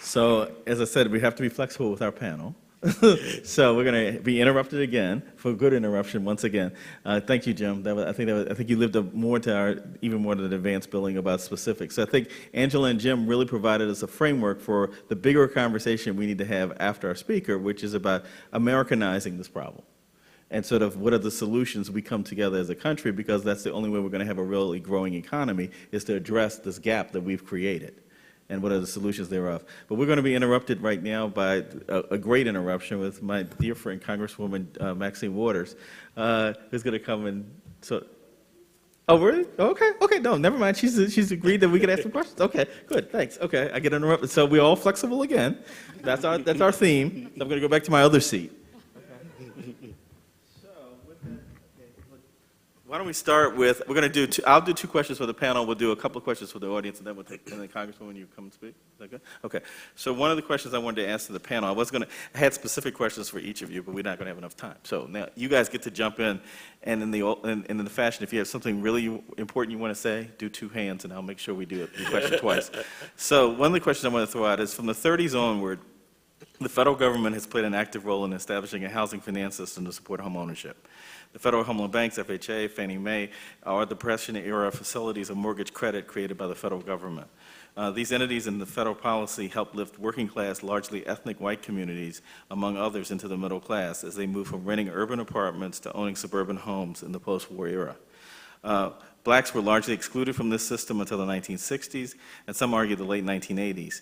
So, as I said, we have to be flexible with our panel. So we're going to be interrupted again for a good interruption once again. Thank you, Jim. I think you lived up more to our even more to the advanced building about specifics. So I think Angela and Jim really provided us a framework for the bigger conversation we need to have after our speaker, which is about Americanizing this problem. And sort of what are the solutions we come together as a country, because that's the only way we're going to have a really growing economy, is to address this gap that we've created. And what are the solutions thereof. But we're going to be interrupted right now by a great interruption with my dear friend, Congresswoman Maxine Waters, who's going to come and, so, oh, really? Okay, no, never mind. She's agreed that we can ask some questions. Okay, good, thanks. Okay, I get interrupted. So we're all flexible again. That's our theme. I'm going to go back to my other seat. Why don't we start with, we're going to do I'll do 2 questions for the panel. We'll do a couple of questions for the audience, and then we'll take, and then Congresswoman, you come and speak. Is that good? Okay. So one of the questions I wanted to ask to the panel, I had specific questions for each of you, but we're not going to have enough time. So now you guys get to jump in, and in the fashion, if you have something really important you want to say, do 2 hands, and I'll make sure we do the question twice. So one of the questions I want to throw out is, from the 30s onward, the federal government has played an active role in establishing a housing finance system to support home ownership. The Federal Home Loan Banks, FHA, Fannie Mae, are Depression-era facilities of mortgage credit created by the federal government. These entities and the federal policy help lift working-class, largely ethnic white communities, among others, into the middle class as they move from renting urban apartments to owning suburban homes in the post-war era. Blacks were largely excluded from this system until the 1960s, and some argue the late 1980s.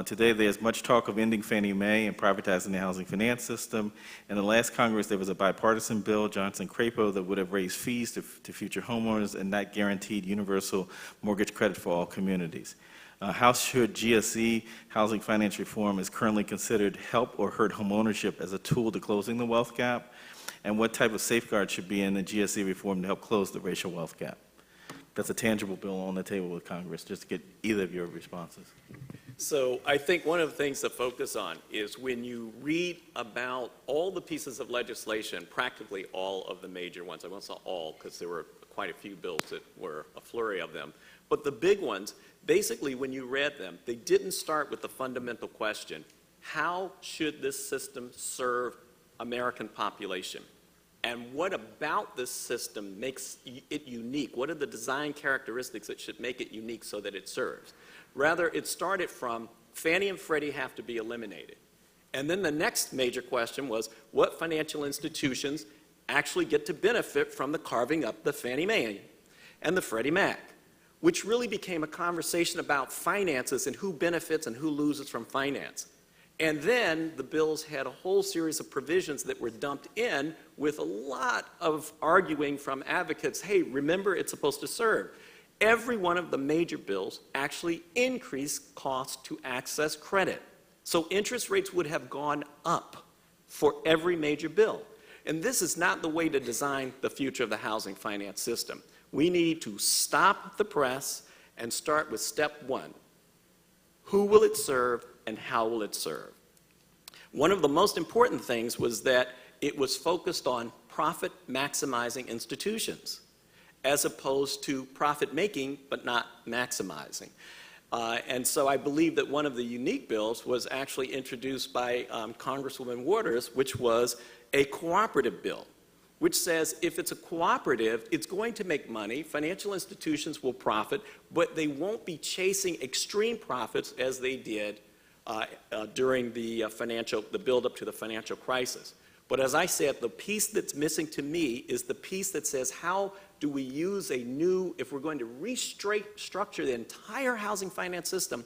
Today, there's much talk of ending Fannie Mae and privatizing the housing finance system. In the last Congress, there was a bipartisan bill, Johnson-Crapo, that would have raised fees to future homeowners and not guaranteed universal mortgage credit for all communities. How should GSE housing finance reform is currently considered help or hurt homeownership as a tool to closing the wealth gap? And what type of safeguards should be in the GSE reform to help close the racial wealth gap? That's a tangible bill on the table with Congress, just to get either of your responses. So I think one of the things to focus on is when you read about all the pieces of legislation, practically all of the major ones, I won't say all because there were quite a few bills that were a flurry of them, but the big ones, basically when you read them, they didn't start with the fundamental question, how should this system serve American population? And what about this system makes it unique? What are the design characteristics that should make it unique so that it serves? Rather, it started from Fannie and Freddie have to be eliminated. And then the next major question was, what financial institutions actually get to benefit from the carving up the Fannie Mae and the Freddie Mac, which really became a conversation about finances and who benefits and who loses from finance. And then the bills had a whole series of provisions that were dumped in with a lot of arguing from advocates, hey, remember it's supposed to serve. Every one of the major bills actually increased costs to access credit. So interest rates would have gone up for every major bill. And this is not the way to design the future of the housing finance system. We need to stop the press and start with step 1. Who will it serve and how will it serve? One of the most important things was that it was focused on profit maximizing institutions, as opposed to profit-making but not maximizing. And so I believe that one of the unique bills was actually introduced by Congresswoman Waters, which was a cooperative bill, which says if it's a cooperative, it's going to make money, financial institutions will profit, but they won't be chasing extreme profits as they did during the build-up to the financial crisis. But as I said, the piece that's missing to me is the piece that says how do we use a new, if we're going to restructure the entire housing finance system,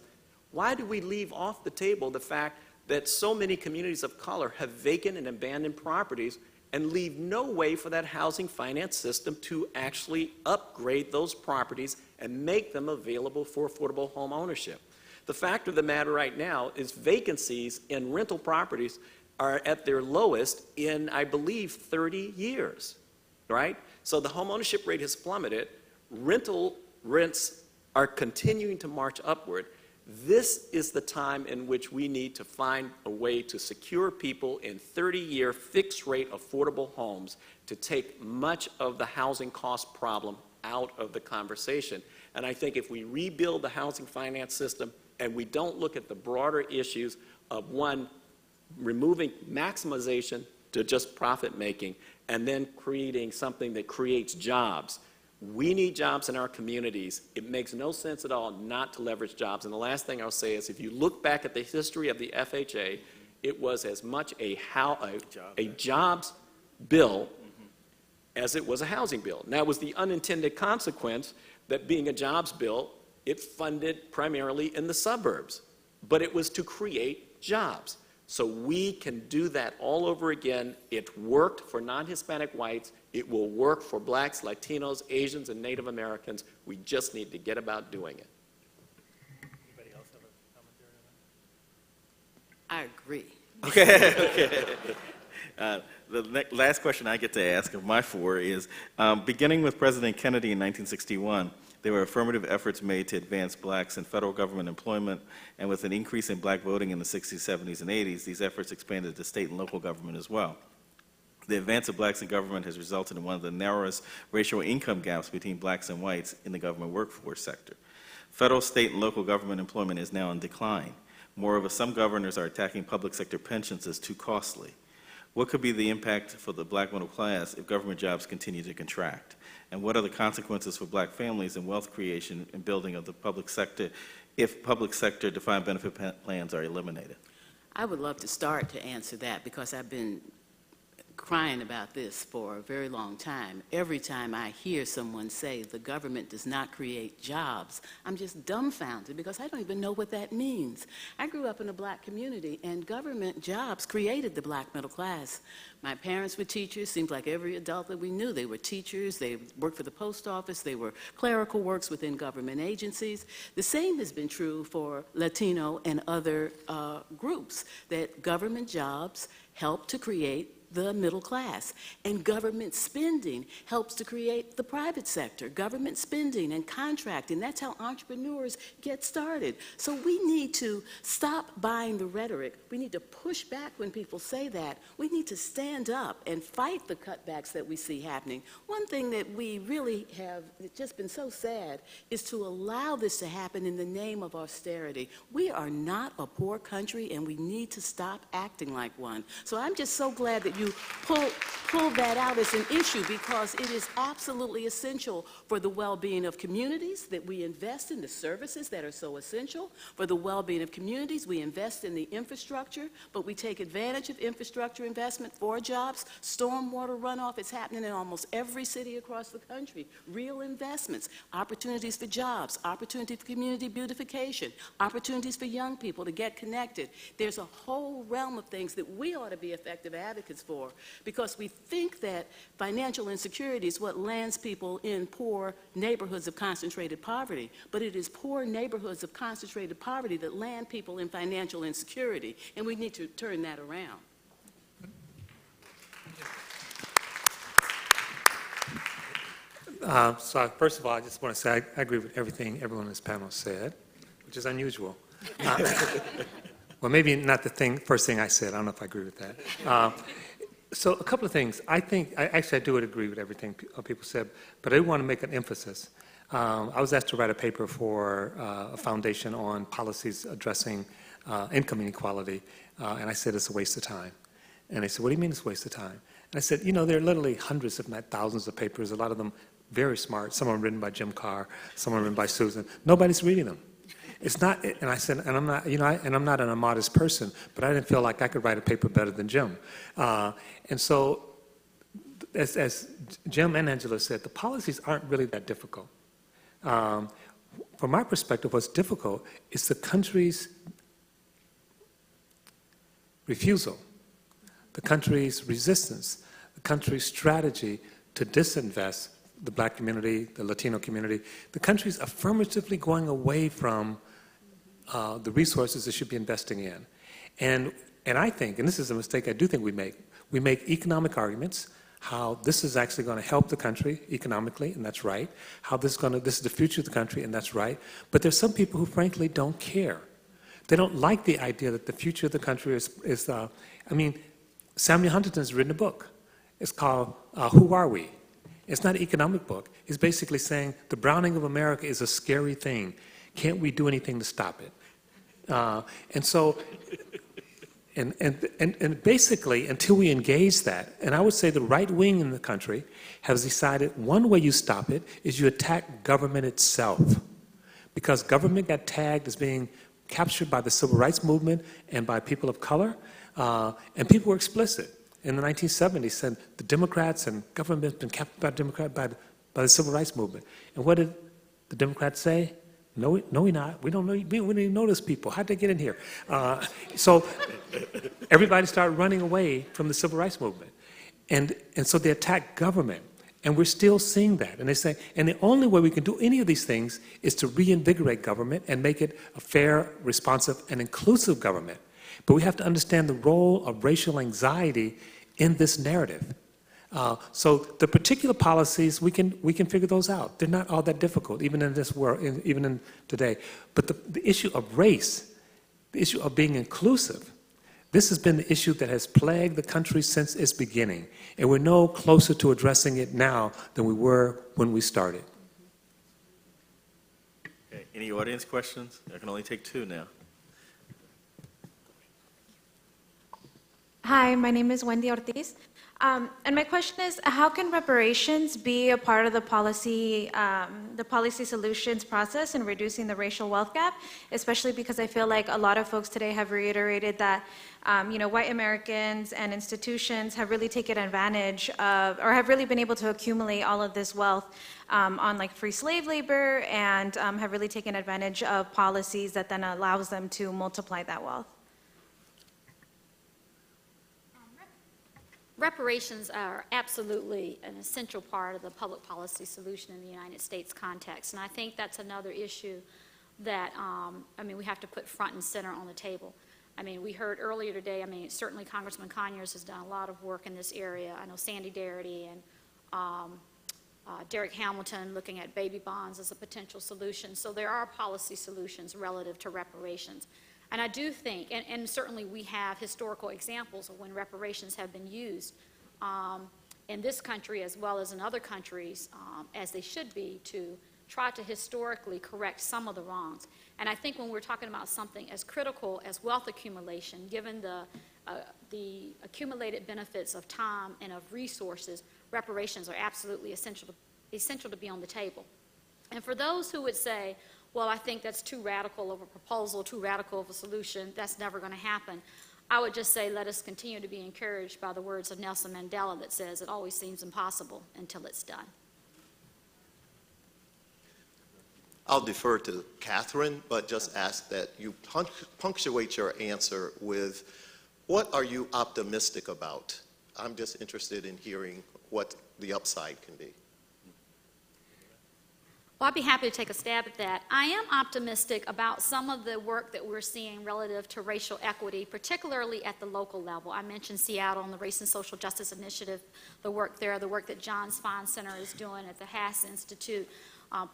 why do we leave off the table the fact that so many communities of color have vacant and abandoned properties and leave no way for that housing finance system to actually upgrade those properties and make them available for affordable home ownership? The fact of the matter right now is vacancies in rental properties are at their lowest in, I believe, 30 years, right? So the home ownership rate has plummeted. Rental rents are continuing to march upward. This is the time in which we need to find a way to secure people in 30-year fixed-rate affordable homes to take much of the housing cost problem out of the conversation. And I think if we rebuild the housing finance system, and we don't look at the broader issues of, one, removing maximization to just profit making, and then creating something that creates jobs. We need jobs in our communities. It makes no sense at all not to leverage jobs. And the last thing I'll say is, if you look back at the history of the FHA, it was as much a jobs bill as it was a housing bill. Now, it was the unintended consequence that, being a jobs bill, it funded primarily in the suburbs, but it was to create jobs. So we can do that all over again. It worked for non-Hispanic whites. It will work for blacks, Latinos, Asians, and Native Americans. We just need to get about doing it. Anybody else have a comment I there? agree. Okay. The last question I get to ask of my four is, beginning with President Kennedy in 1961, there were affirmative efforts made to advance blacks in federal government employment, and with an increase in black voting in the 60s, 70s, and 80s, these efforts expanded to state and local government as well. The advance of blacks in government has resulted in one of the narrowest racial income gaps between blacks and whites in the government workforce sector. Federal, state, and local government employment is now in decline. Moreover, some governors are attacking public sector pensions as too costly. What could be the impact for the black middle class if government jobs continue to contract? And what are the consequences for black families and wealth creation and building of the public sector if public sector defined benefit plans are eliminated? I would love to start to answer that, because I've been crying about this for a very long time. Every time I hear someone say the government does not create jobs, I'm just dumbfounded, because I don't even know what that means. I grew up in a black community, and government jobs created the black middle class. My parents were teachers. Seems like every adult that we knew, they were teachers. They worked for the post office. They were clerical works within government agencies. The same has been true for Latino and other groups, that government jobs help to create the middle class. And government spending helps to create the private sector. Government spending and contracting, that's how entrepreneurs get started. So we need to stop buying the rhetoric. We need to push back when people say that. We need to stand up and fight the cutbacks that we see happening. One thing that we really have just been so sad is to allow this to happen in the name of austerity. We are not a poor country, and we need to stop acting like one. So I'm just so glad that you pull that out as an issue, because it is absolutely essential for the well-being of communities that we invest in the services that are so essential. For the well-being of communities, we invest in the infrastructure, but we take advantage of infrastructure investment for jobs. Stormwater runoff is happening in almost every city across the country. Real investments, opportunities for jobs, opportunity for community beautification, opportunities for young people to get connected. There's a whole realm of things that we ought to be effective advocates for, because we think that financial insecurity is what lands people in poor neighborhoods of concentrated poverty, but it is poor neighborhoods of concentrated poverty that land people in financial insecurity, and we need to turn that around. So first of all, I just want to say I agree with everything everyone on this panel said, which is unusual. Well, maybe not the first thing I said. I don't know if I agree with that. So a couple of things. I do agree with everything people said, but I want to make an emphasis. I was asked to write a paper for a foundation on policies addressing income inequality, and I said it's a waste of time. And they said, what do you mean it's a waste of time? And I said, there are literally hundreds, if not thousands, of papers, a lot of them very smart. Some are written by Jim Carr, some are written by Susan. Nobody's reading them. It's not, and I said, and I'm not, and I'm not an immodest person, but I didn't feel like I could write a paper better than Jim. And so, as Jim and Angela said, the policies aren't really that difficult. From my perspective, what's difficult is the country's refusal, the country's resistance, the country's strategy to disinvest the black community, the Latino community. The country's affirmatively going away from the resources it should be investing in. And I think, and this is a mistake I do think we make economic arguments, how this is actually going to help the country economically, and that's right. How this is the future of the country, and that's right. But there's some people who frankly don't care. They don't like the idea that the future of the country is Samuel Huntington's written a book. It's called Who Are We? It's not an economic book. It's basically saying the browning of America is a scary thing. Can't we do anything to stop it? And so, and basically, until we engage that, and I would say the right wing in the country has decided one way you stop it is you attack government itself. Because government got tagged as being captured by the civil rights movement and by people of color, and people were explicit. In the 1970s, said the Democrats and government has been captured by the civil rights movement. And what did the Democrats say? No, we're not. We don't know. We don't even know those people. How'd they get in here? So everybody started running away from the civil rights movement, and so they attacked government. And we're still seeing that. And they say, and the only way we can do any of these things is to reinvigorate government and make it a fair, responsive, and inclusive government. But we have to understand the role of racial anxiety in this narrative. So the particular policies, we can figure those out. They're not all that difficult, even in this world, even in today. But the issue of race, the issue of being inclusive, this has been the issue that has plagued the country since its beginning. And we're no closer to addressing it now than we were when we started. Okay, any audience questions? I can only take two now. Hi, my name is Wendy Ortiz. And my question is, how can reparations be a part of the policy solutions process in reducing the racial wealth gap, especially because I feel like a lot of folks today have reiterated that, white Americans and institutions have really taken advantage of, or have really been able to accumulate all of this wealth on like free slave labor, and have really taken advantage of policies that then allows them to multiply that wealth. Reparations are absolutely an essential part of the public policy solution in the United States context, and I think that's another issue that, we have to put front and center on the table. We heard earlier today, certainly Congressman Conyers has done a lot of work in this area. I know Sandy Darity and Derek Hamilton looking at baby bonds as a potential solution. So there are policy solutions relative to reparations. And I do think, and certainly we have historical examples of when reparations have been used in this country as well as in other countries, as they should be, to try to historically correct some of the wrongs. And I think when we're talking about something as critical as wealth accumulation, given the accumulated benefits of time and of resources, reparations are absolutely essential to be on the table. And for those who would say, well, I think that's too radical of a proposal, too radical of a solution, that's never going to happen, I would just say let us continue to be encouraged by the words of Nelson Mandela that says it always seems impossible until it's done. I'll defer to Catherine, but just ask that you punctuate your answer with, what are you optimistic about? I'm just interested in hearing what the upside can be. Well, I'd be happy to take a stab at that. I am optimistic about some of the work that we're seeing relative to racial equity, particularly at the local level. I mentioned Seattle and the Race and Social Justice Initiative, the work there, the work that John Spine Center is doing at the Haas Institute.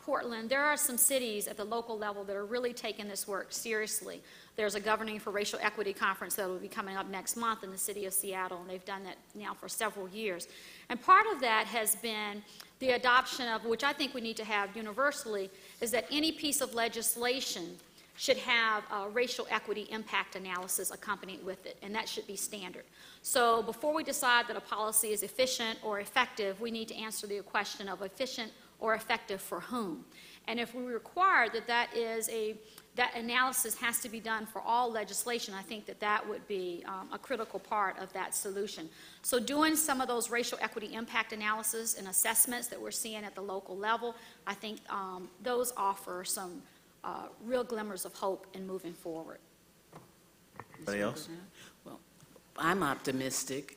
Portland, there are some cities at the local level that are really taking this work seriously. There's a Governing for Racial Equity conference that will be coming up next month in the city of Seattle, and they've done that now for several years. And part of that has been the adoption of, which I think we need to have universally, is that any piece of legislation should have a racial equity impact analysis accompanied with it, and that should be standard. So before we decide that a policy is efficient or effective, we need to answer the question of efficient or effective for whom. And if we require that that analysis has to be done for all legislation, I think that would be a critical part of that solution. So doing some of those racial equity impact analysis and assessments that we're seeing at the local level, I think those offer some real glimmers of hope in moving forward. Anybody else? Well, I'm optimistic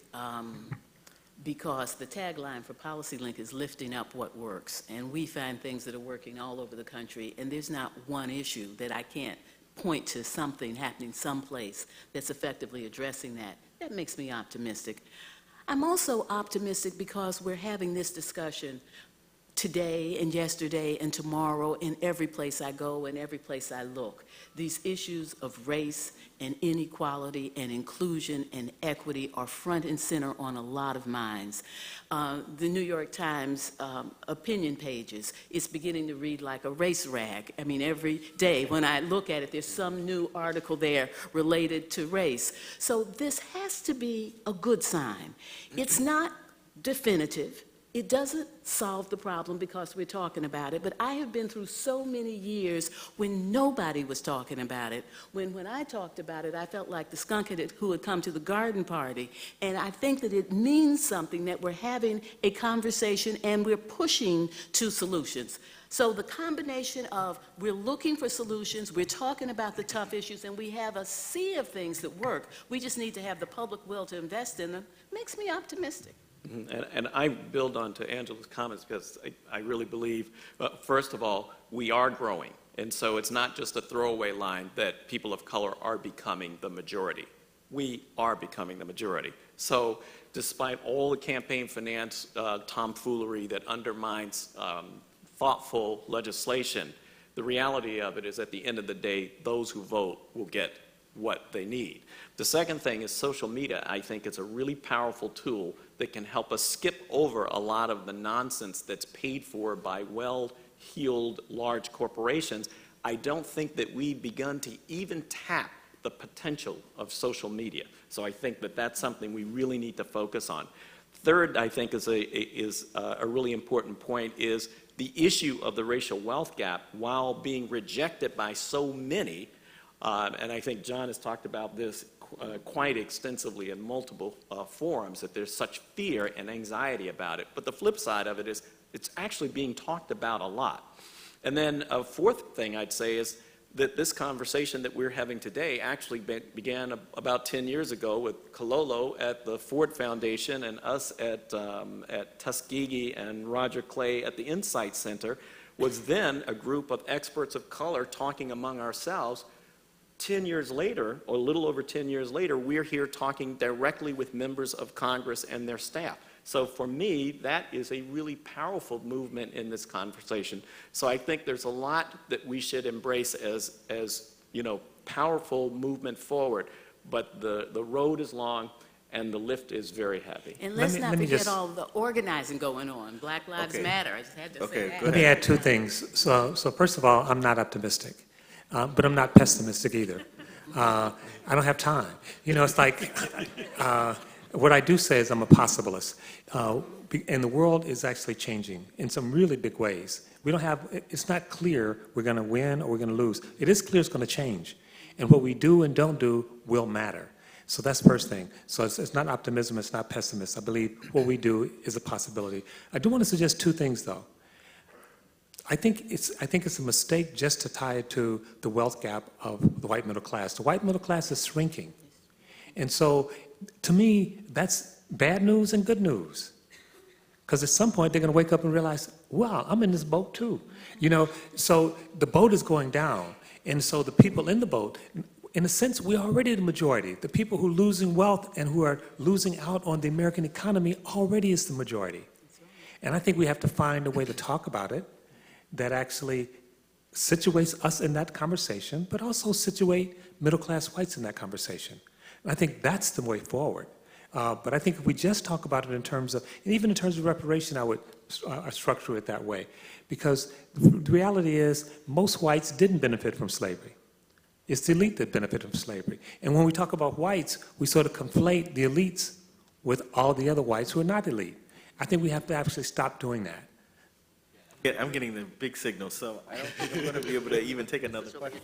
because the tagline for PolicyLink is lifting up what works, and we find things that are working all over the country, and there's not one issue that I can't point to something happening someplace that's effectively addressing that. That makes me optimistic. I'm also optimistic because we're having this discussion today and yesterday and tomorrow in every place I go and every place I look. These issues of race and inequality and inclusion and equity are front and center on a lot of minds. The New York Times opinion pages, it's beginning to read like a race rag. I mean, every day when I look at it, there's some new article there related to race. So this has to be a good sign. It's not definitive. It doesn't solve the problem because we're talking about it, but I have been through so many years when nobody was talking about it. When I talked about it, I felt like the skunk who had come to the garden party. And I think that it means something that we're having a conversation and we're pushing to solutions. So the combination of we're looking for solutions, we're talking about the tough issues, and we have a sea of things that work. We just need to have the public will to invest in them. Makes me optimistic. And I build on to Angela's comments because I really believe, first of all, we are growing. And so it's not just a throwaway line that people of color are becoming the majority. We are becoming the majority. So despite all the campaign finance tomfoolery that undermines thoughtful legislation, the reality of it is at the end of the day, those who vote will get what they need. The second thing is social media. I think it's a really powerful tool that can help us skip over a lot of the nonsense that's paid for by well-heeled large corporations. I don't think that we've begun to even tap the potential of social media. So I think that that's something we really need to focus on. Third, I think is a really important point is the issue of the racial wealth gap, while being rejected by so many, and I think John has talked about this quite extensively in multiple forums, that there's such fear and anxiety about it. But the flip side of it is it's actually being talked about a lot. And then a fourth thing I'd say is that this conversation that we're having today actually began about 10 years ago with Kololo at the Ford Foundation and us at Tuskegee and Roger Clay at the Insight Center, was then a group of experts of color talking among ourselves. 10 years later, or a little over 10 years later, we're here talking directly with members of Congress and their staff. So for me, that is a really powerful movement in this conversation. So I think there's a lot that we should embrace as powerful movement forward. But the road is long and the lift is very heavy. And let's not forget all the organizing going on. Black Lives Matter. I just had to say that. Let me add two things. So first of all, I'm not optimistic. But I'm not pessimistic either. I don't have time. It's like, what I do say is I'm a possibilist. And the world is actually changing in some really big ways. It's not clear we're going to win or we're going to lose. It is clear it's going to change. And what we do and don't do will matter. So that's the first thing. So it's not optimism, it's not pessimist. I believe what we do is a possibility. I do want to suggest two things, though. I think it's a mistake just to tie it to the wealth gap of the white middle class. The white middle class is shrinking. And so, to me, that's bad news and good news. Because at some point, they're going to wake up and realize, wow, I'm in this boat too. So the boat is going down. And so the people in the boat, in a sense, we're already the majority. The people who are losing wealth and who are losing out on the American economy already is the majority. And I think we have to find a way to talk about it that actually situates us in that conversation, but also situate middle-class whites in that conversation. And I think that's the way forward. But I think if we just talk about it in terms of, and even in terms of reparation, I would structure it that way. Because the reality is, most whites didn't benefit from slavery. It's the elite that benefited from slavery. And when we talk about whites, we sort of conflate the elites with all the other whites who are not elite. I think we have to actually stop doing that. I'm getting the big signal, so I don't think I'm going to be able to even take another question.